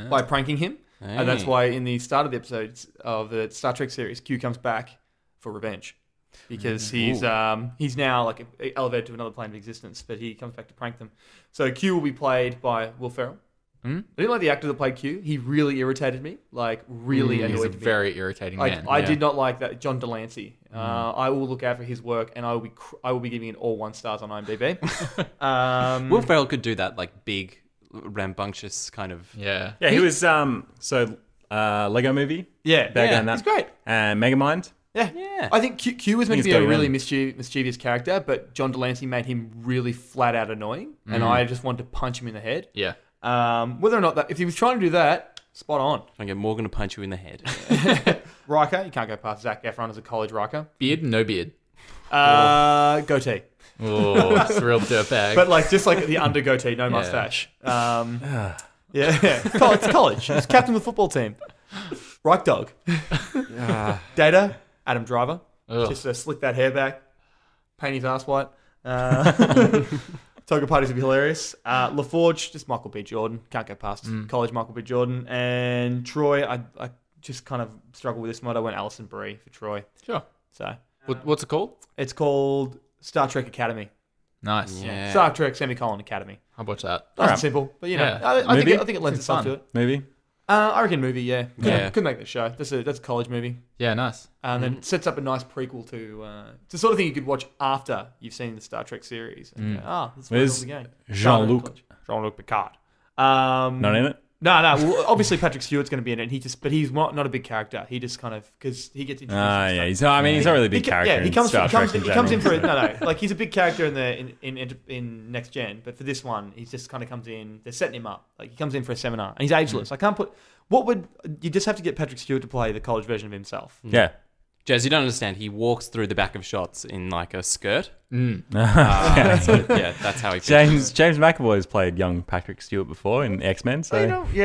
by pranking him. And that's why in the start of the episodes of the Star Trek series, Q comes back for revenge. Because he's now like elevated to another plane of existence, but he comes back to prank them. So Q will be played by Will Ferrell. I didn't like the actor that played Q. He really irritated me. Like, really annoyed me. He's a very irritating man. I did not like that. John Delancey. I will look out for his work, and I will be giving it all 1 stars on IMDb. Will Ferrell could do that, like, big, rambunctious kind of... Yeah. Yeah, he was, Lego Movie. Yeah. That. He's great. And Megamind. Yeah. I think Q was meant to be a really mischievous character, but John Delancey made him really flat out annoying, and I just wanted to punch him in the head. Yeah. Whether or not if he was trying to do that, spot on. I get Morgan to punch you in the head. Riker, you can't go past Zac Efron as a college Riker. Beard, no beard. Goatee. Oh, it's a real dirtbag. But like just like the under goatee, no mustache. Yeah. It's college. It's captain of the football team. Reich Dog. Data, Adam Driver. Just slick that hair back, paint his ass white. Toga parties would be hilarious. LaForge, just Michael B. Jordan. Can't go past college Michael B. Jordan. And Troy, I just kind of struggle with this one. I went Alison Brie for Troy. Sure. So, what's it called? It's called Star Trek Academy. Nice. Yeah. Star Trek Academy. I'll watch that. Nice and simple, but you know, I think it lends itself to it. Movie. I reckon movie. Yeah. Could make the show. That's a college movie. Yeah, nice. And then it sets up a nice prequel to it's the sort of thing you could watch after you've seen the Star Trek series. And go, this is where it's all began. Jean-Luc Picard. Not in it. No. Well, obviously Patrick Stewart's going to be in it. And but he's not a big character. He just kind of because he gets introduced. Yeah. He's not really a big character. Yeah, he comes in for no. Like he's a big character in Next Gen, but for this one, he just kind of comes in. They're setting him up. Like he comes in for a seminar, and he's ageless. I can't put. What would you just have to get Patrick Stewart to play the college version of himself? Yeah. Jazz, you don't understand. He walks through the back of shots in like a skirt. That's how he. James McAvoy's played young Patrick Stewart before in X-Men. So but which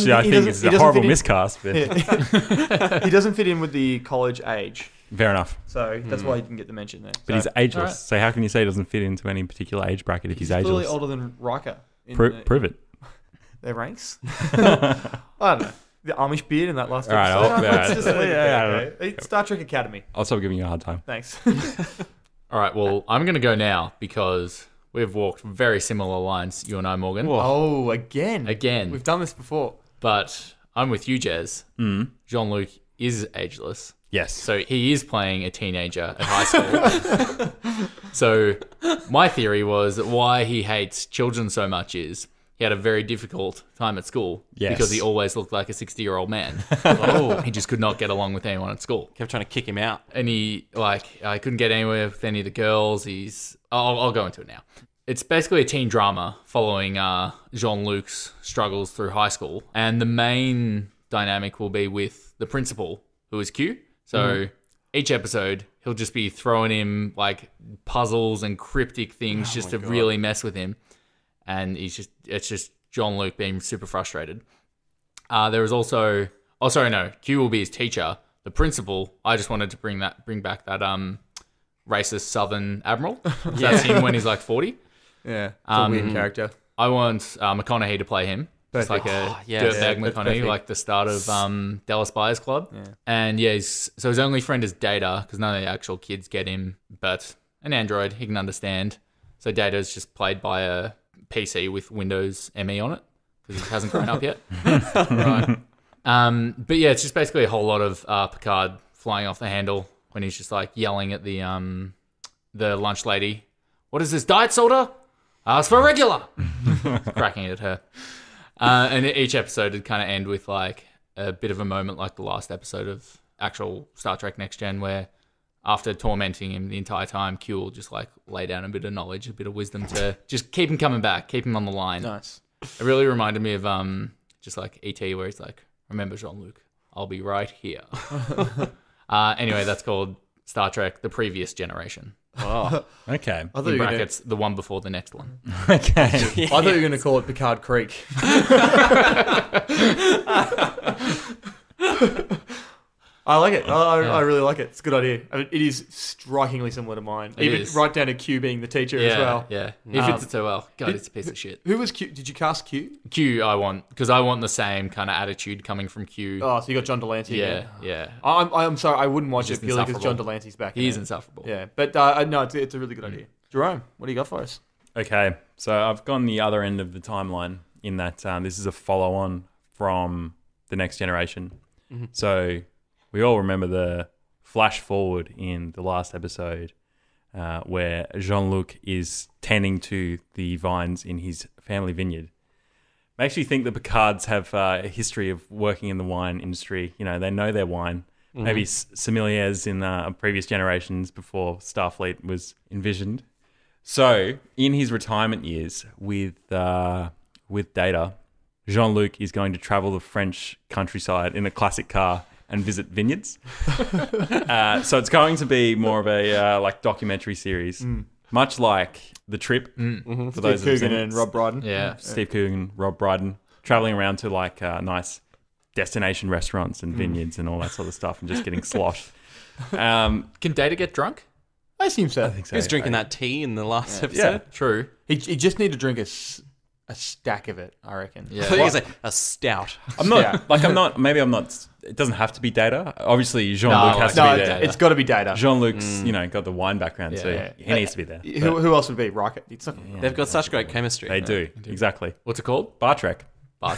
I think is a horrible miscast. But he doesn't fit in with the college age. Fair enough. So that's why he didn't get the mention there. But he's ageless. Right. So how can you say he doesn't fit into any particular age bracket if he's ageless? He's clearly older than Riker. Prove it. Their ranks. I don't know. the Amish beard in that last All right, episode. I'll- Let's just leave it there, okay? Star Trek Academy. I'll stop giving you a hard time. Thanks. All right, well, I'm going to go now because we've walked very similar lines, you and I, Morgan. Oh, again. Again. We've done this before. But I'm with you, Jez. Jean-Luc is ageless. Yes. So he is playing a teenager at high school. So my theory was that why he hates children so much is he had a very difficult time at school because he always looked like a 60-year-old man. He just could not get along with anyone at school. Kept trying to kick him out. And I couldn't get anywhere with any of the girls. I'll go into it now. It's basically a teen drama following Jean-Luc's struggles through high school. And the main dynamic will be with the principal, who is Q. So each episode, he'll just be throwing him like puzzles and cryptic things just to really mess with him. And it's just Jean-Luc being super frustrated. There is also, Q will be his teacher. The principal, I just wanted to bring back that racist Southern admiral. So that's him when he's like 40. Yeah, it's a weird character. I want McConaughey to play him. It's like a dirtbag McConaughey, like the start of Dallas Buyers Club. Yeah. And his only friend is Data, because none of the actual kids get him, but an android, he can understand. So Data is just played by a PC with Windows ME on it, because he hasn't grown up yet. Right. But yeah, it's just basically a whole lot of Picard flying off the handle when he's just like yelling at the lunch lady. What is this, diet soda? Ask for regular. Cracking at her. And each episode would kind of end with like a bit of a moment like the last episode of actual Star Trek Next Gen, where after tormenting him the entire time, Q will just like lay down a bit of knowledge, a bit of wisdom to just keep him coming back, keep him on the line. Nice. It really reminded me of just like E.T., where he's like, remember Jean-Luc, I'll be right here. Anyway, that's called Star Trek The Previous Generation. Oh, okay. In brackets, the one before the next one. Okay. I thought you were going to call it Picard Creek. I like it. I really like it. It's a good idea. I mean, it is strikingly similar to mine. Even right down to Q being the teacher as well. Yeah, he fits it so well. God, it's a piece of shit. Who was Q? Did you cast Q? Q, I want, because I want the same kind of attitude coming from Q. Oh, so you got John Delancey again. Yeah. I'm sorry, I wouldn't watch it purely because John Delancey's back. He's insufferable. Yeah, but no, it's a really good idea. Jerome, what do you got for us? Okay, so I've gone the other end of the timeline in that this is a follow-on from The Next Generation. Mm-hmm. So we all remember the flash forward in the last episode where Jean-Luc is tending to the vines in his family vineyard. Makes you think that Picards have a history of working in the wine industry. You know, they know their wine. Mm-hmm. Maybe sommeliers in previous generations before Starfleet was envisioned. So, in his retirement years with Data, Jean-Luc is going to travel the French countryside in a classic car and visit vineyards. So it's going to be more of a like documentary series, much like The Trip. Mm-hmm. For those Steve Coogan and Rob Brydon. Yeah, Steve Coogan, Rob Brydon, traveling around to like nice destination restaurants and vineyards and all that sort of stuff, and just getting sloshed. Can Data get drunk? I assume so. I think so. He was drinking that tea in the last episode. Yeah, true. He just need to drink a stack of it, I reckon. Yeah. I thought you were going to say a stout. I'm not. Maybe I'm not. It doesn't have to be Data. Obviously, Jean-Luc has to be there. It's got to be Data. Jean-Luc's, got the wine background, so he needs to be there. Who else would be? Riker. They've got such great chemistry. They do. Exactly. What's it called? Bar Trek.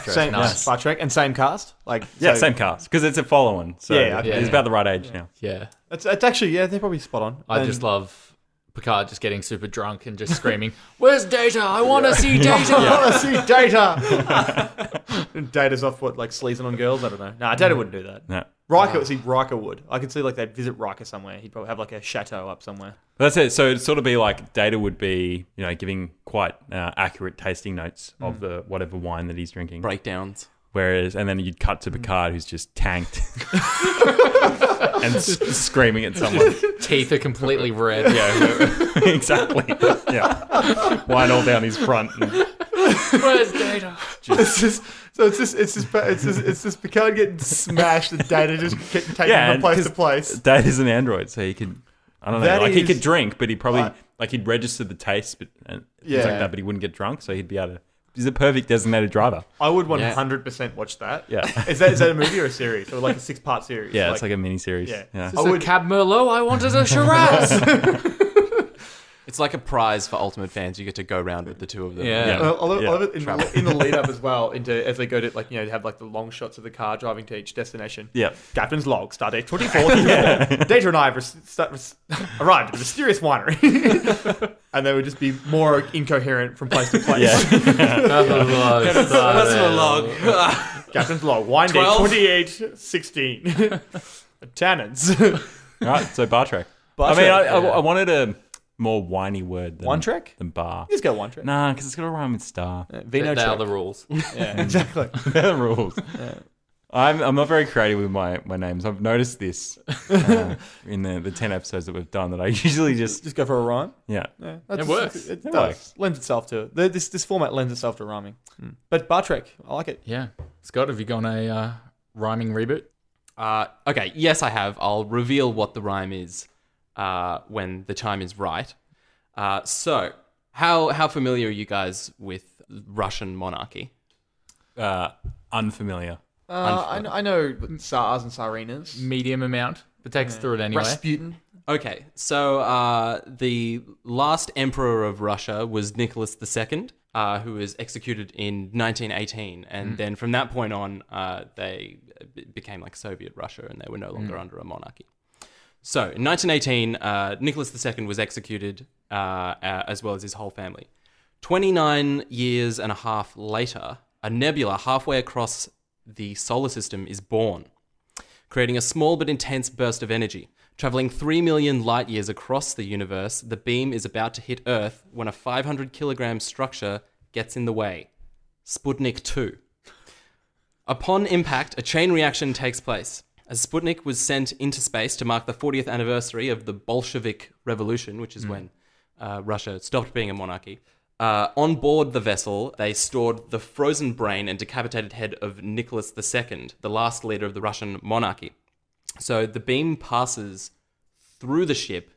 Same, nice. Bar Trek and same cast. Same cast because it's a follow-on. So he's about the right age now. Yeah. It's actually they're probably spot on. I just love Picard just getting super drunk and just screaming, "Where's Data? I want to see Data! I want to see Data!" And Data's off sleazing on girls? I don't know. Nah, Data wouldn't do that. No. Riker would. I could see they'd visit Riker somewhere. He'd probably have a chateau up somewhere. That's it. So it'd sort of be like Data would be, giving quite accurate tasting notes of the whatever wine that he's drinking. Breakdowns. And then you'd cut to Picard, who's just tanked and screaming at someone. Teeth are completely red. Yeah, exactly. Yeah, wine all down his front. Where's Data? It's just Picard getting smashed and Data just taking from place to place. Data's an android, so he could. I don't know. He could drink, but he probably he'd register the taste, but things like that. But he wouldn't get drunk, so he'd be able to He's a perfect designated driver. I would 100% watch that. Yeah. Is that a movie or a series? Or like a 6-part series? Yeah, it's like a mini-series. Yeah. Yeah. I would Cab Merlot. I wanted a Shiraz. It's like a prize for Ultimate fans. You get to go around with the two of them. Yeah. I love it in the lead up as well, into as they go to have like the long shots of the car driving to each destination. Yeah. Captain's log, stardate 24th. Data and I have arrived at the mysterious winery. And they would just be more incoherent from place to place. Personal log. Captain's log, wine day 2816. Tannins. Right, so bar trek. I wanted a more whiny word than, One trek? than bar. Just go one trek. Nah, because it's got to rhyme with star. Vino They are trek. the rules. Yeah, exactly. They're the rules. Yeah. I'm not very creative with my names. I've noticed this in the 10 episodes that we've done, that I usually just go for a rhyme. Yeah. It works. It does. Lends itself to it. This format lends itself to rhyming. But bar trek, I like it. Yeah. Scott, have you gone a rhyming reboot? Okay, yes, I have. I'll reveal what the rhyme is when the time is right. So, how familiar are you guys with Russian monarchy? Unfamiliar. I know Tsars and Tsarinas. Medium amount, but take us through it anyway. Rasputin. Okay, so the last emperor of Russia was Nicholas II, who was executed in 1918, and then from that point on, they became like Soviet Russia, and they were no longer under a monarchy. So in 1918, Nicholas II was executed, as well as his whole family. 29 years and a half later, a nebula halfway across the solar system is born, creating a small but intense burst of energy. Traveling 3 million light years across the universe, the beam is about to hit Earth when a 500-kilogram structure gets in the way. Sputnik 2. Upon impact, a chain reaction takes place. As Sputnik was sent into space to mark the 40th anniversary of the Bolshevik Revolution, which is when Russia stopped being a monarchy, on board the vessel, they stored the frozen brain and decapitated head of Nicholas II, the last leader of the Russian monarchy. So the beam passes through the ship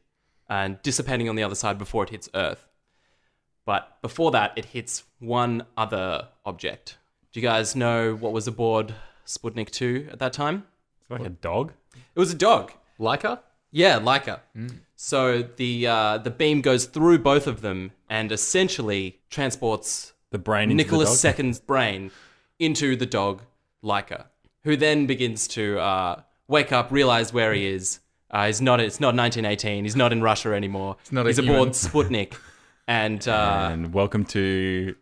and dissipating on the other side before it hits Earth. But before that, it hits one other object. Do you guys know what was aboard Sputnik 2 at that time? It's like a dog? It was a dog. Laika? Yeah, Laika. So the beam goes through both of them and essentially transports the brain into Nicholas the dog? II's brain into the dog Laika, who then begins to wake up, realize where he is. It's not 1918. He's not in Russia anymore. He's aboard Sputnik, and welcome to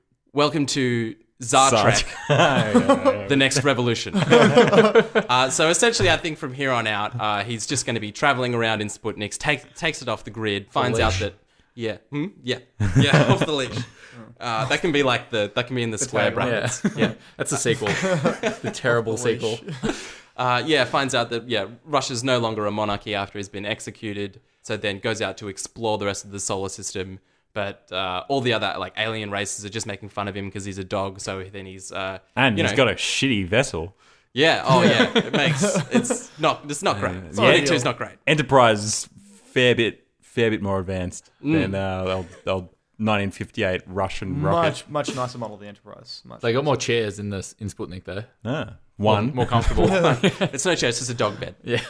Tsar Trek, the next revolution. So essentially, I think from here on out, he's just going to be traveling around in Sputniks, takes it off the grid, finds out that off the leash. That can be in the square brackets. Yeah, that's a sequel. The terrible sequel. Finds out that Russia's no longer a monarchy after he's been executed. So then goes out to explore the rest of the solar system. But all the other alien races are just making fun of him because he's a dog. So then he's and he's got a shitty vessel. Yeah. Oh yeah. It's not great. Sputnik 2 is not great. Enterprise is fair bit more advanced than they'll 1958 Russian rocket. Much nicer model of the Enterprise. They got more chairs in Sputnik though. One more comfortable. It's no chair, it's just a dog bed. Yeah.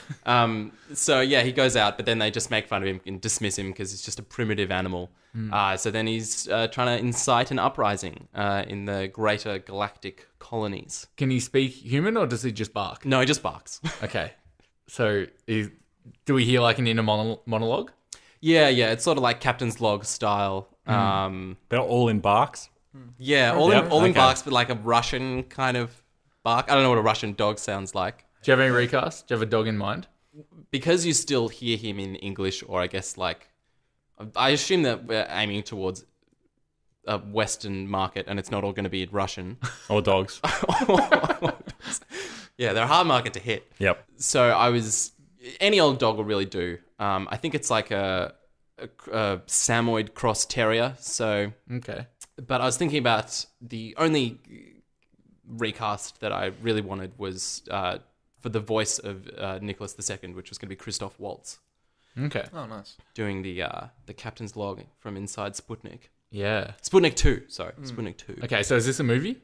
So he goes out, but then they just make fun of him and dismiss him because he's just a primitive animal. So then he's trying to incite an uprising in the greater galactic colonies. Can he speak human or does he just bark? No, he just barks. Okay. So do we hear an inner monologue? Yeah. It's sort of like Captain's Log style. They're all in barks? Yeah, all in barks, but like a Russian kind of bark. I don't know what a Russian dog sounds like. Do you have any recast? Do you have a dog in mind? Because you still hear him in English, or I guess I assume that we're aiming towards a Western market and it's not all going to be Russian. Or dogs. Yeah, they're a hard market to hit. Yep. So any old dog will really do. I think it's like a Samoyed cross terrier. So okay. But I was thinking about the only recast that I really wanted was for the voice of Nicholas II, which was going to be Christoph Waltz. Okay. Oh, nice. Doing the Captain's Log from inside Sputnik. Yeah. Sputnik 2, sorry. Sputnik 2. Okay, so is this a movie?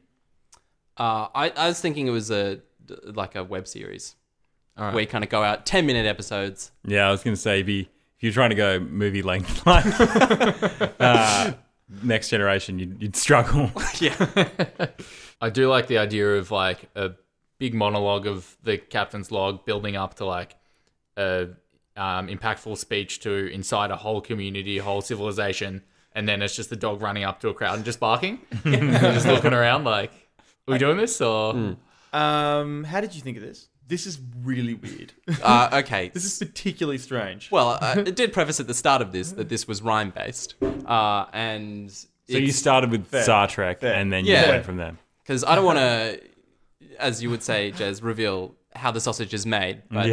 I was thinking it was like a web series. All right. Where you kind of go out 10-minute episodes. Yeah, I was going to say, if you're trying to go movie length, like Next Generation, you'd struggle. Yeah. I do like the idea of like a big monologue of the captain's log building up to like a impactful speech to incite a whole community, a whole civilization, and then it's just the dog running up to a crowd and just barking, and just looking around like, are we doing this or? How did you think of this? This is really weird. Okay. This is particularly strange. Well, it did preface at the start of this that this was rhyme-based. And So you started with Star Trek and then you went from there. Because I don't want to, as you would say, Jez, reveal how the sausage is made. But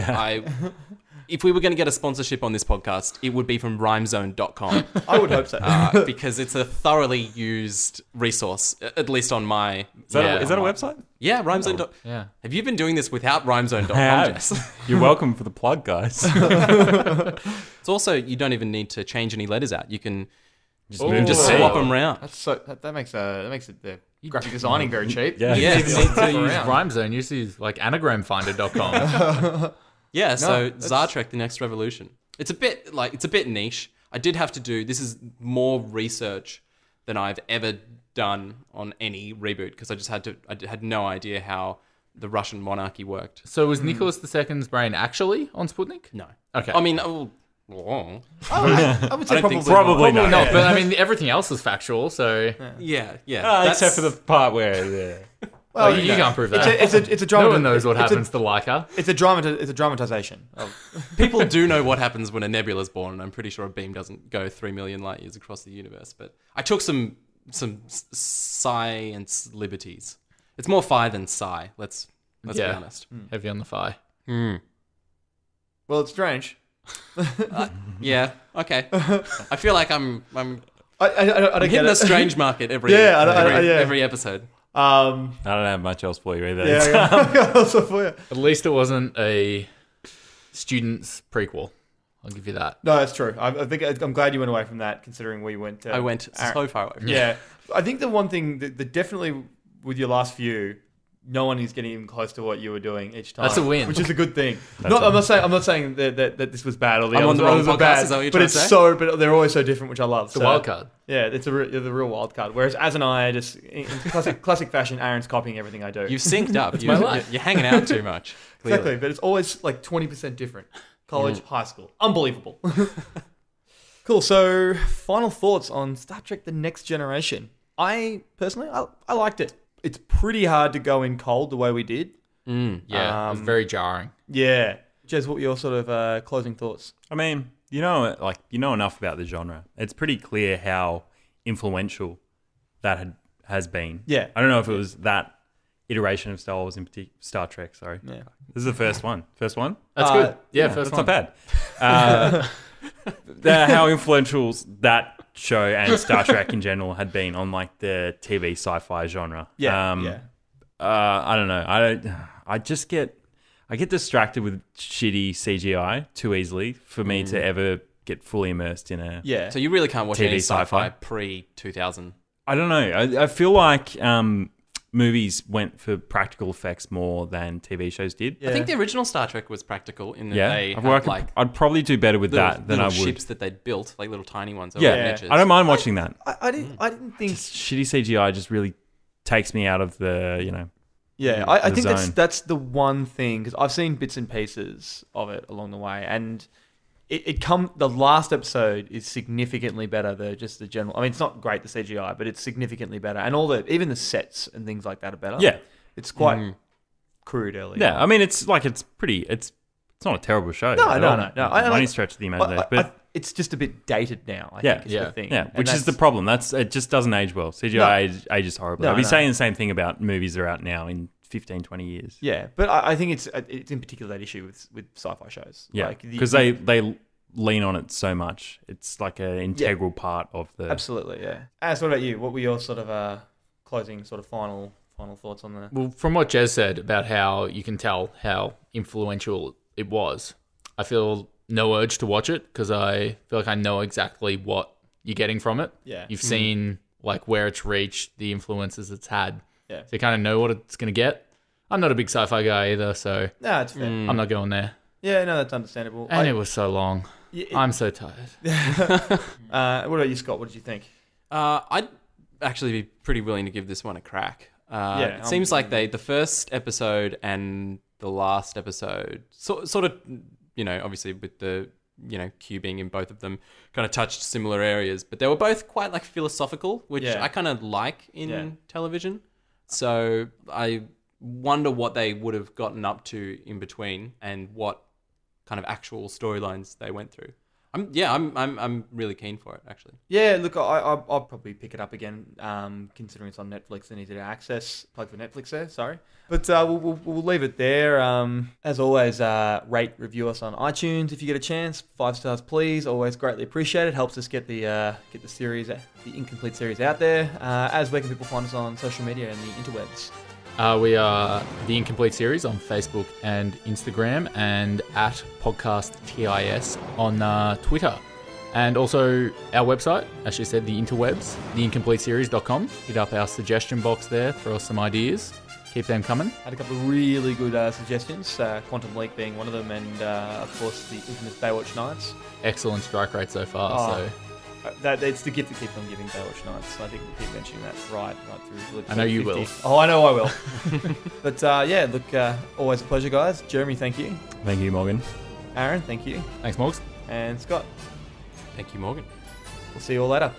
if we were going to get a sponsorship on this podcast, it would be from rhymezone.com. I would hope so. Because it's a thoroughly used resource, at least on my... Is that a website? Yeah, rhymezone.com. Yeah. Have you been doing this without rhymezone.com, Jess? You're welcome for the plug, guys. It's also, you don't even need to change any letters out. You can just swap them around. That makes it the graphic designing very cheap. Yeah. You need to use Rhymezone. You use like anagramfinder.com. Yeah, so Star Trek: The Next Revolution. It's a bit niche. I did have to do, this is more research than I've ever done on any reboot because I had no idea how the Russian monarchy worked. So was Nicholas II's brain actually on Sputnik? No. Okay. I mean, I would I say don't think probably Probably not, but I mean everything else is factual. So yeah. Except for the part where... well, you can't prove that. It's a no one knows what happens to Laika. It's a dramatization. People do know what happens when a nebula's born, and I'm pretty sure a beam doesn't go 3 million light years across the universe. But I took some science liberties. It's more phi than psi. Let's be honest. Heavy on the phi. Well, it's strange. Yeah. Okay. I feel like I'm I don't hitting get the it. strange market every episode. I don't have much else for you either. Yeah, I got also for you. At least it wasn't a student's prequel. I'll give you that. No, that's true. I think I'm glad you went away from that, considering we went. I went so far away from it. I think the one thing that definitely with your last few, no one is getting even close to what you were doing each time. That's a win, which is a good thing. I'm not saying that this was bad or the I'm on others the wrong are podcast. bad. Is that what you're but trying it's to say? but they're always so different, which I love. The wild card. Yeah, it's the real wild card. Whereas Az and I are just in classic fashion. Aaron's copying everything I do. You've synced up. my life. You're hanging out too much. Clearly. Exactly, but it's always like 20% different. College, high school, unbelievable. Cool. So, final thoughts on Star Trek: The Next Generation. I personally, I liked it. It's pretty hard to go in cold the way we did. Yeah, it was very jarring. Yeah. Jez, what were your sort of closing thoughts? I mean, you know enough about the genre. It's pretty clear how influential that has been. Yeah. I don't know if it was that iteration of Star Wars in particular. Star Trek, sorry. Yeah. This is the first one. First one? That's good. Yeah, first that's one. not bad. How influential that show and Star Trek in general had been on like the TV sci-fi genre. Yeah. I don't know. I get distracted with shitty CGI too easily for me to ever get fully immersed in a Yeah. So you really can't watch TV any sci-fi sci-fi. pre-2000. I don't know. I feel like movies went for practical effects more than TV shows did. Yeah. I think the original Star Trek was practical in that they had I'd probably do better with that than I would. ships that they'd built, like little tiny ones. That Yeah, were miniatures. I don't mind watching that. I didn't think Just shitty CGI just really takes me out of the, Yeah, I the think zone. that's the one thing, because I've seen bits and pieces of it along the way, and the last episode is significantly better than just the general. I mean, it's not great, the CGI, but it's significantly better, and even the sets and things like that are better. Yeah. It's quite crude early. Yeah, I mean, it's not a terrible show. No. By any stretch of the imagination. But it's just a bit dated now, I think is the thing. Yeah, And which is the that's- problem. It just doesn't age well. CGI ages horribly. No, I'll be no. saying the same thing about movies that are out now in 15, 20 years. Yeah, but I think it's in particular that issue with sci-fi shows. Yeah, Like, because they lean on it so much. It's like an integral part of the... Absolutely, yeah. As what about you? What were your sort of closing sort of final thoughts on that? Well, from what Jez said about how you can tell how influential it was, I feel no urge to watch it because I feel like I know exactly what you're getting from it. Yeah. You've seen like where it's reached, the influences it's had. Yeah. So you kind of know what it's going to get. I'm not a big sci-fi guy either, so No, it's fair. I'm not going there. Yeah, no, that's understandable. And it was so long. I'm so tired. What about you, Scott? What did you think? I'd actually be pretty willing to give this one a crack. Yeah, it seems like the first episode and the last episode, sort of, obviously with the, Q being in both of them, kind of touched similar areas, but they were both quite like philosophical, which I kind of like in television. So I wonder what they would have gotten up to in between and what kind of actual storylines they went through. I'm really keen for it, actually. Yeah, look, I'll probably pick it up again, considering it's on Netflix and easy to access. Plug for Netflix there, sorry. But we'll leave it there. As always, rate, review us on iTunes if you get a chance. 5 stars, please. Always greatly appreciated. Helps us get the series, the incomplete series out there. As where can people find us on social media and the interwebs? We are The Incomplete Series on Facebook and Instagram, and at Podcast TIS on Twitter. And also our website, as you said, the interwebs, theincompleteseries.com. Hit up our suggestion box there, throw us some ideas. Keep them coming. Had a couple of really good suggestions, Quantum Leap being one of them, and of course the infamous Baywatch Nights. Excellent strike rate so far. It's the gift that keeps on giving, Baywatch Nights. I think we'll keep mentioning that right through. I know you 50. will. Oh, I know I will. But look, always a pleasure, guys. Jeremy, thank you. Thank you, Morgan. Aaron, thank you. Thanks, Morgs. And Scott. Thank you, Morgan. We'll see you all later.